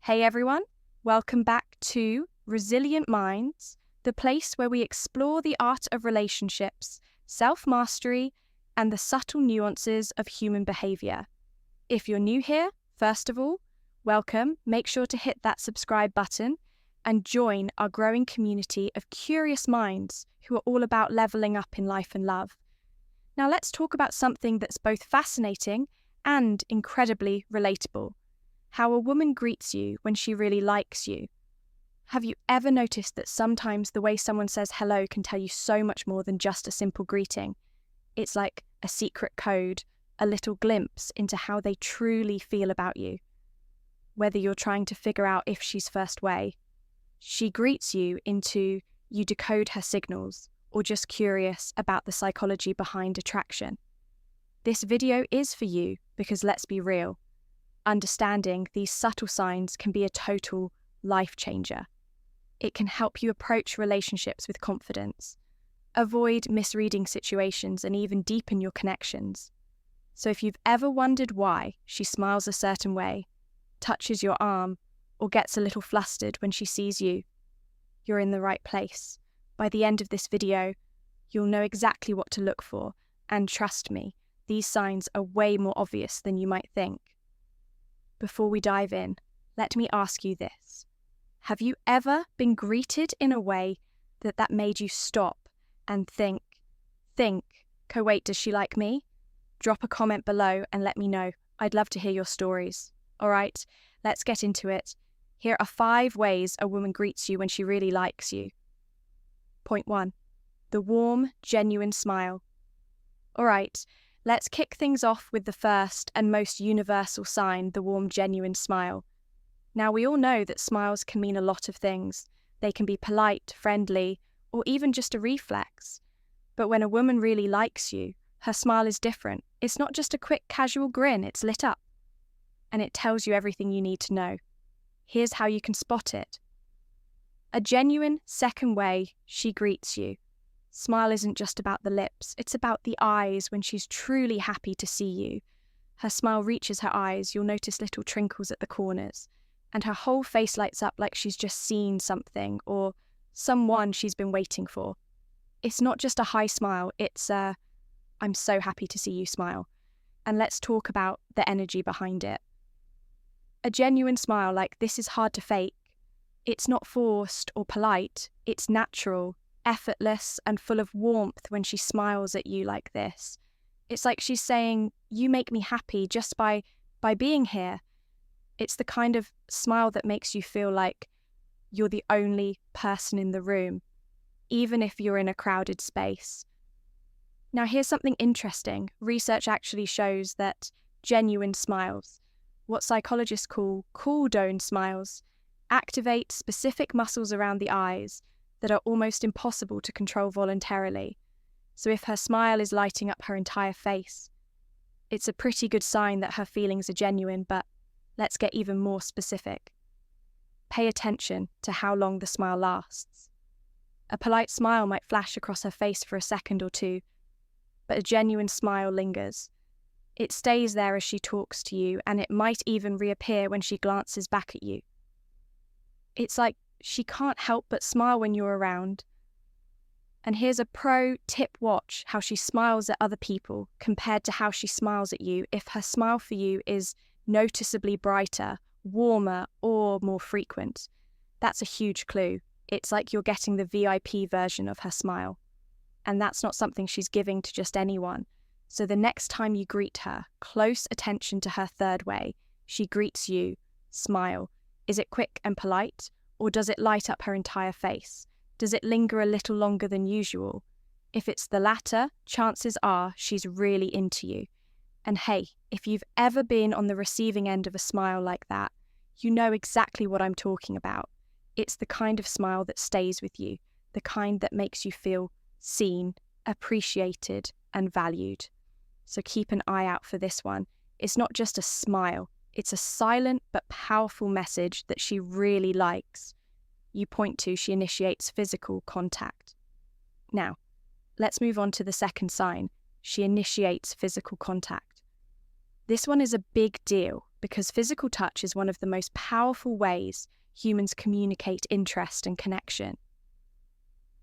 Hey everyone, welcome back to Resilient Minds, the place where we explore the art of relationships, self-mastery, and the subtle nuances of human behavior. If you're new here, first of all, welcome. Make sure to hit that subscribe button and join our growing community of curious minds who are all about leveling up in life and love. Now let's talk about something that's both fascinating and incredibly relatable. How a woman greets you when she really likes you. Have you ever noticed that sometimes the way someone says hello can tell you so much more than just a simple greeting? It's like a secret code, a little glimpse into how they truly feel about you. Whether you're trying to figure out if she's first way, she greets you into you decode her signals, or just curious about the psychology behind attraction. This video is for you because let's be real. Understanding these subtle signs can be a total life changer. It can help you approach relationships with confidence, avoid misreading situations, and even deepen your connections. So if you've ever wondered why she smiles a certain way, touches your arm, or gets a little flustered when she sees you, you're in the right place. By the end of this video, you'll know exactly what to look for, and trust me, these signs are way more obvious than you might think. Before we dive in, let me ask you this. Have you ever been greeted in a way that made you stop and think, wait, does she like me? Drop a comment below and let me know. I'd love to hear your stories. All right, let's get into it. Here are 5 ways a woman greets you when she really likes you. Point 1, the warm, genuine smile. All right, let's kick things off with the first and most universal sign, the warm, genuine smile. Now, we all know that smiles can mean a lot of things. They can be polite, friendly, or even just a reflex. But when a woman really likes you, her smile is different. It's not just a quick, casual grin, it's lit up. And it tells you everything you need to know. Here's how you can spot it. A genuine second way she greets you. Smile isn't just about the lips, it's about the eyes when she's truly happy to see you. Her smile reaches her eyes, you'll notice little trinkles at the corners, and her whole face lights up like she's just seen something or someone she's been waiting for. It's not just a high smile, it's a I'm so happy to see you smile. And let's talk about the energy behind it. A genuine smile like this is hard to fake. It's not forced or polite, it's natural, effortless, and full of warmth when she smiles at you like this. It's like she's saying, you make me happy just by being here. It's the kind of smile that makes you feel like you're the only person in the room, even if you're in a crowded space. Now, here's something interesting. Research actually shows that genuine smiles, what psychologists call cool dome smiles, activate specific muscles around the eyes that are almost impossible to control voluntarily. So if her smile is lighting up her entire face, it's a pretty good sign that her feelings are genuine, but let's get even more specific. Pay attention to how long the smile lasts. A polite smile might flash across her face for a second or two, but a genuine smile lingers. It stays there as she talks to you, and it might even reappear when she glances back at you. It's like she can't help but smile when you're around. And here's a pro tip: watch how she smiles at other people compared to how she smiles at you. If her smile for you is noticeably brighter, warmer, or more frequent, that's a huge clue. It's like you're getting the VIP version of her smile. And that's not something she's giving to just anyone. So the next time you greet her, close attention to her third way. She greets you, smile. Is it quick and polite, or does it light up her entire face? Does it linger a little longer than usual? If it's the latter, chances are she's really into you. And hey, if you've ever been on the receiving end of a smile like that, you know exactly what I'm talking about. It's the kind of smile that stays with you, the kind that makes you feel seen, appreciated, and valued. So keep an eye out for this one. It's not just a smile. It's a silent but powerful message that she really likes. You point to, she initiates physical contact. Now, let's move on to the second sign. She initiates physical contact. This one is a big deal because physical touch is one of the most powerful ways humans communicate interest and connection.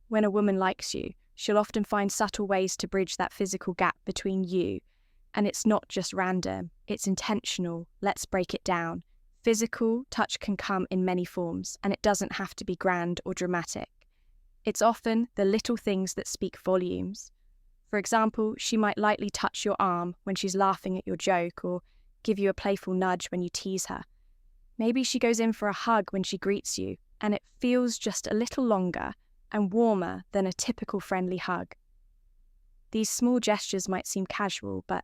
When a woman likes you, she'll often find subtle ways to bridge that physical gap between you, and it's not just random, it's intentional. Let's break it down. Physical touch can come in many forms, and it doesn't have to be grand or dramatic. It's often the little things that speak volumes. For example, she might lightly touch your arm when she's laughing at your joke, or give you a playful nudge when you tease her. Maybe she goes in for a hug when she greets you, and it feels just a little longer and warmer than a typical friendly hug. These small gestures might seem casual, but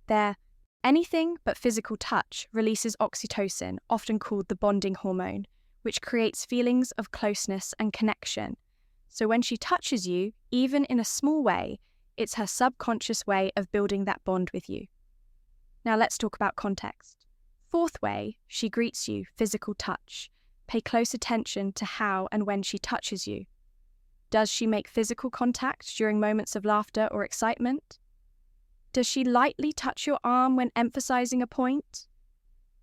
they're anything but physical touch releases oxytocin, often called the bonding hormone, which creates feelings of closeness and connection. So when she touches you, even in a small way, it's her subconscious way of building that bond with you. Now let's talk about context. Fourth way, she greets you, physical touch. Pay close attention to how and when she touches you. Does she make physical contact during moments of laughter or excitement? Does she lightly touch your arm when emphasizing a point?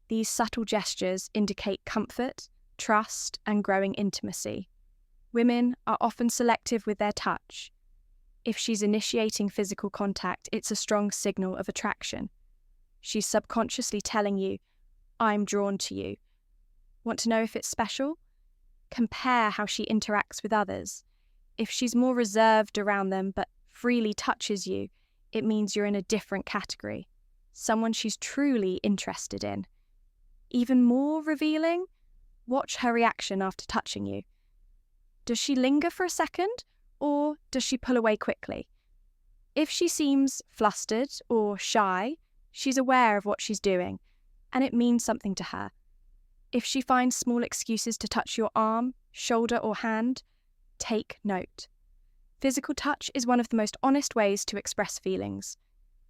These subtle gestures indicate comfort, trust, and growing intimacy. Women are often selective with their touch. If she's initiating physical contact, it's a strong signal of attraction. She's subconsciously telling you, I'm drawn to you. Want to know if it's special? Compare how she interacts with others. If she's more reserved around them but freely touches you, it means you're in a different category, someone she's truly interested in. Even more revealing, watch her reaction after touching you. Does she linger for a second, or does she pull away quickly? If she seems flustered or shy, she's aware of what she's doing, and it means something to her. If she finds small excuses to touch your arm, shoulder, or hand, take note. Physical touch is one of the most honest ways to express feelings.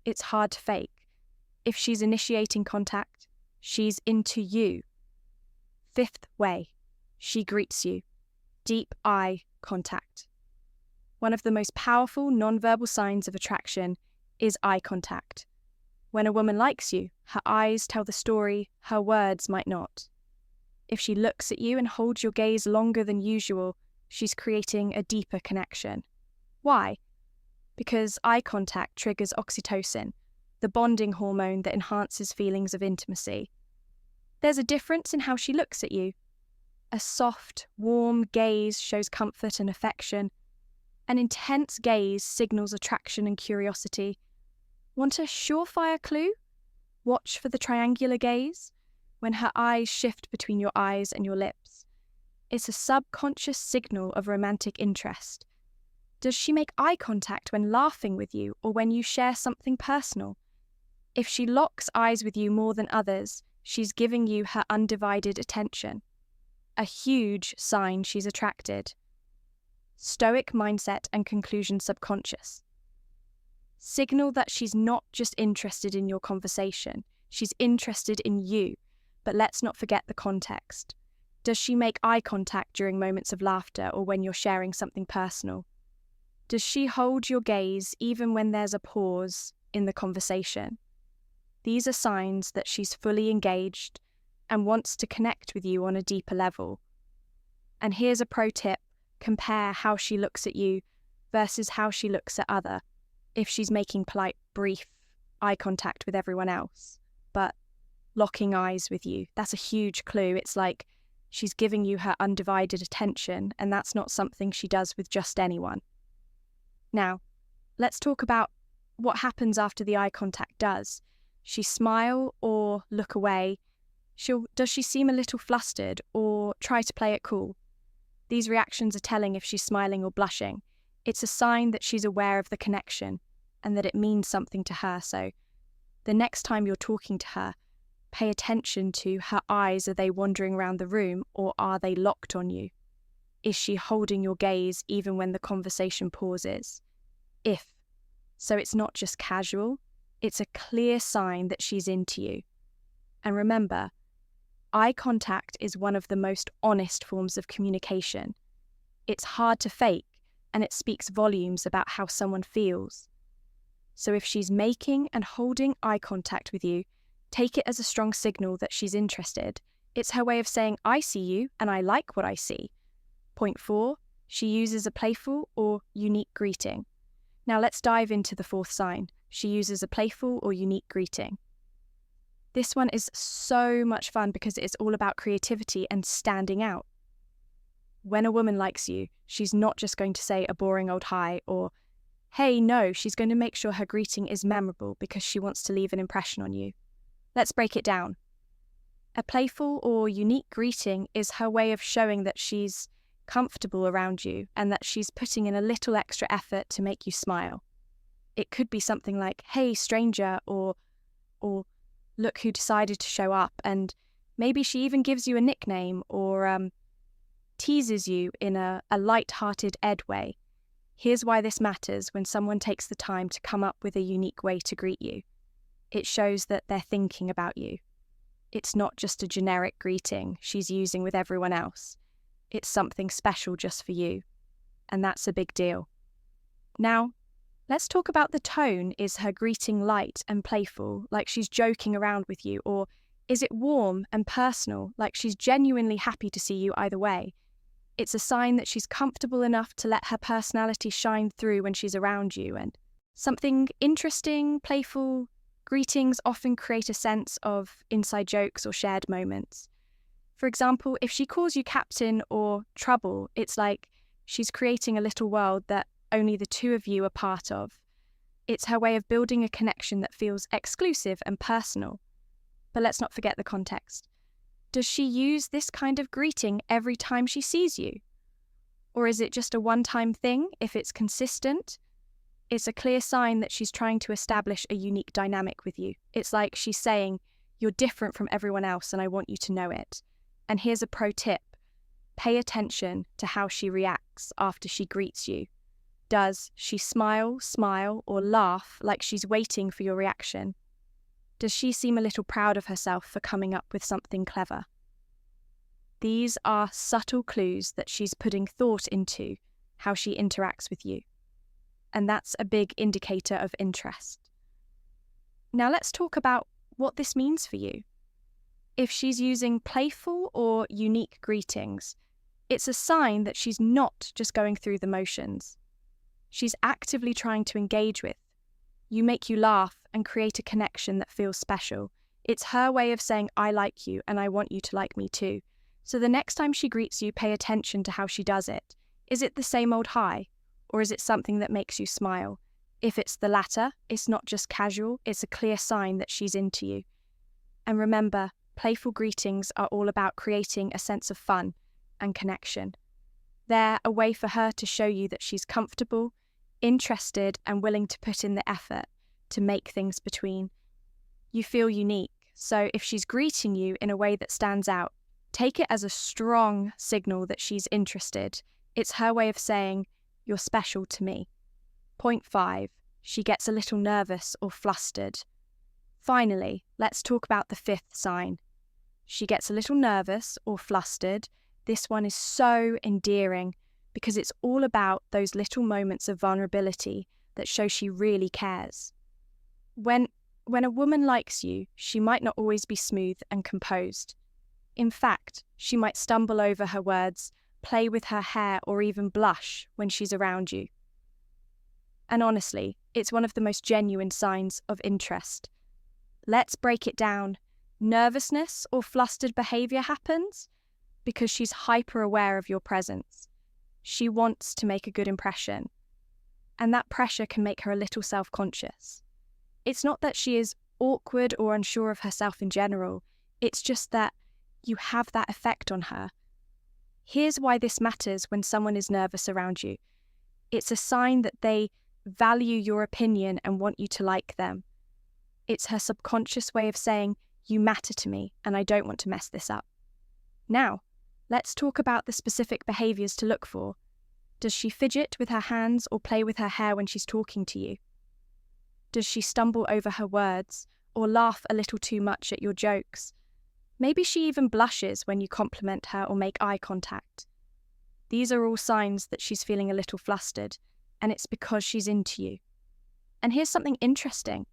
It's hard to fake. If she's initiating contact, she's into you. Fifth way, she greets you. Deep eye contact. One of the most powerful nonverbal signs of attraction is eye contact. When a woman likes you, her eyes tell the story, her words might not. If she looks at you and holds your gaze longer than usual, she's creating a deeper connection. Why? Because eye contact triggers oxytocin, the bonding hormone that enhances feelings of intimacy. There's a difference in how she looks at you. A soft, warm gaze shows comfort and affection. An intense gaze signals attraction and curiosity. Want a surefire clue? Watch for the triangular gaze, when her eyes shift between your eyes and your lips. It's a subconscious signal of romantic interest. Does she make eye contact when laughing with you or when you share something personal? If she locks eyes with you more than others, she's giving you her undivided attention. A huge sign she's attracted. Stoic mindset and conclusion subconscious. Signal that she's not just interested in your conversation, she's interested in you, but let's not forget the context. Does she make eye contact during moments of laughter or when you're sharing something personal? Does she hold your gaze even when there's a pause in the conversation? These are signs that she's fully engaged and wants to connect with you on a deeper level. And here's a pro tip: compare how she looks at you versus how she looks at other. If she's making polite, brief eye contact with everyone else, but locking eyes with you, that's a huge clue. It's like she's giving you her undivided attention, and that's not something she does with just anyone. Now, let's talk about what happens after the eye contact does. She smile or look away? Does she seem a little flustered or try to play it cool? These reactions are telling if she's smiling or blushing. It's a sign that she's aware of the connection and that it means something to her. So the next time you're talking to her, pay attention to her eyes. Are they wandering around the room or are they locked on you? Is she holding your gaze even when the conversation pauses? So it's not just casual, it's a clear sign that she's into you. And remember, eye contact is one of the most honest forms of communication. It's hard to fake, and it speaks volumes about how someone feels. So if she's making and holding eye contact with you, Take it as a strong signal that she's interested. It's her way of saying, I see you and I like what I see. Point 4, she uses a playful or unique greeting. Now let's dive into the fourth sign. She uses a playful or unique greeting. This one is so much fun because it's all about creativity and standing out. When a woman likes you, she's not just going to say a boring old hi or, hey, no, she's going to make sure her greeting is memorable because she wants to leave an impression on you. Let's break it down. A playful or unique greeting is her way of showing that she's comfortable around you and that she's putting in a little extra effort to make you smile. It could be something like, hey, stranger, or look who decided to show up, and maybe she even gives you a nickname or teases you in a light-hearted Ed way. Here's why this matters when someone takes the time to come up with a unique way to greet you. It shows that they're thinking about you. It's not just a generic greeting she's using with everyone else. It's something special just for you, and that's a big deal. Now, let's talk about the tone. Is her greeting light and playful, like she's joking around with you, or is it warm and personal, like she's genuinely happy to see you either way? It's a sign that she's comfortable enough to let her personality shine through when she's around you, and something interesting, playful greetings often create a sense of inside jokes or shared moments. For example, if she calls you captain or trouble, it's like she's creating a little world that only the two of you are part of. It's her way of building a connection that feels exclusive and personal. But let's not forget the context. Does she use this kind of greeting every time she sees you? Or is it just a one-time thing? If it's consistent, it's a clear sign that she's trying to establish a unique dynamic with you. It's like she's saying, you're different from everyone else and I want you to know it. And here's a pro tip. Pay attention to how she reacts after she greets you. Does she smile, or laugh like she's waiting for your reaction? Does she seem a little proud of herself for coming up with something clever? These are subtle clues that she's putting thought into how she interacts with you. And that's a big indicator of interest. Now let's talk about what this means for you. If she's using playful or unique greetings, it's a sign that she's not just going through the motions. She's actively trying to engage with. You make you laugh and create a connection that feels special. It's her way of saying, I like you and I want you to like me too. So the next time she greets you, pay attention to how she does it. Is it the same old hi? Or is it something that makes you smile? If it's the latter, it's not just casual, it's a clear sign that she's into you. And remember, playful greetings are all about creating a sense of fun and connection. They're a way for her to show you that she's comfortable, interested, and willing to put in the effort to make things between. You feel unique, so if she's greeting you in a way that stands out, take it as a strong signal that she's interested. It's her way of saying, you're special to me. Point 5, she gets a little nervous or flustered. Finally, let's talk about the fifth sign. She gets a little nervous or flustered. This one is so endearing because it's all about those little moments of vulnerability that show she really cares. When a woman likes you, she might not always be smooth and composed. In fact, she might stumble over her words, play with her hair, or even blush when she's around you. And honestly, it's one of the most genuine signs of interest. Let's break it down. Nervousness or flustered behavior happens because she's hyper-aware of your presence. She wants to make a good impression, and that pressure can make her a little self-conscious. It's not that she is awkward or unsure of herself in general, it's just that you have that effect on her. Here's why this matters when someone is nervous around you. It's a sign that they value your opinion and want you to like them. It's her subconscious way of saying, you matter to me and I don't want to mess this up. Now, let's talk about the specific behaviours to look for. Does she fidget with her hands or play with her hair when she's talking to you? Does she stumble over her words or laugh a little too much at your jokes? Maybe she even blushes when you compliment her or make eye contact. These are all signs that she's feeling a little flustered, and it's because she's into you. And here's something interesting.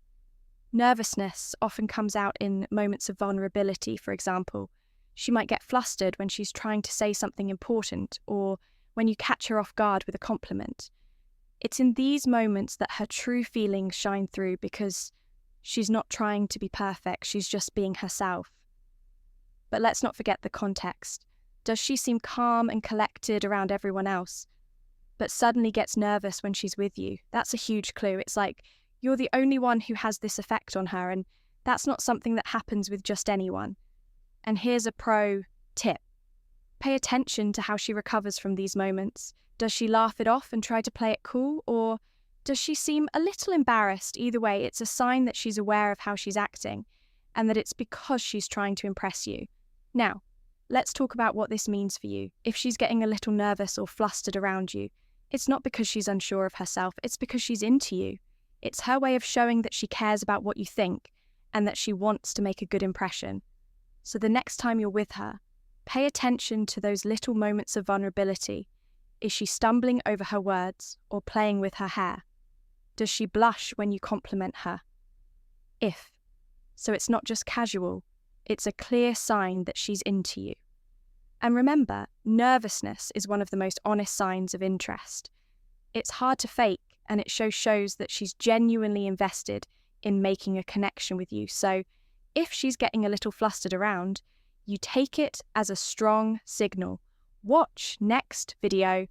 Nervousness often comes out in moments of vulnerability, for example. She might get flustered when she's trying to say something important or when you catch her off guard with a compliment. It's in these moments that her true feelings shine through because she's not trying to be perfect, she's just being herself. But let's not forget the context. Does she seem calm and collected around everyone else, but suddenly gets nervous when she's with you? That's a huge clue. It's like you're the only one who has this effect on her, and that's not something that happens with just anyone. And here's a pro tip. Pay attention to how she recovers from these moments. Does she laugh it off and try to play it cool, or does she seem a little embarrassed? Either way, it's a sign that she's aware of how she's acting and that it's because she's trying to impress you. Now, let's talk about what this means for you. If she's getting a little nervous or flustered around you, it's not because she's unsure of herself, it's because she's into you. It's her way of showing that she cares about what you think and that she wants to make a good impression. So the next time you're with her, pay attention to those little moments of vulnerability. Is she stumbling over her words or playing with her hair? Does she blush when you compliment her? So it's not just casual, it's a clear sign that she's into you. And remember, nervousness is one of the most honest signs of interest. It's hard to fake, and it shows that she's genuinely invested in making a connection with you. So if she's getting a little flustered around, you take it as a strong signal. Watch next video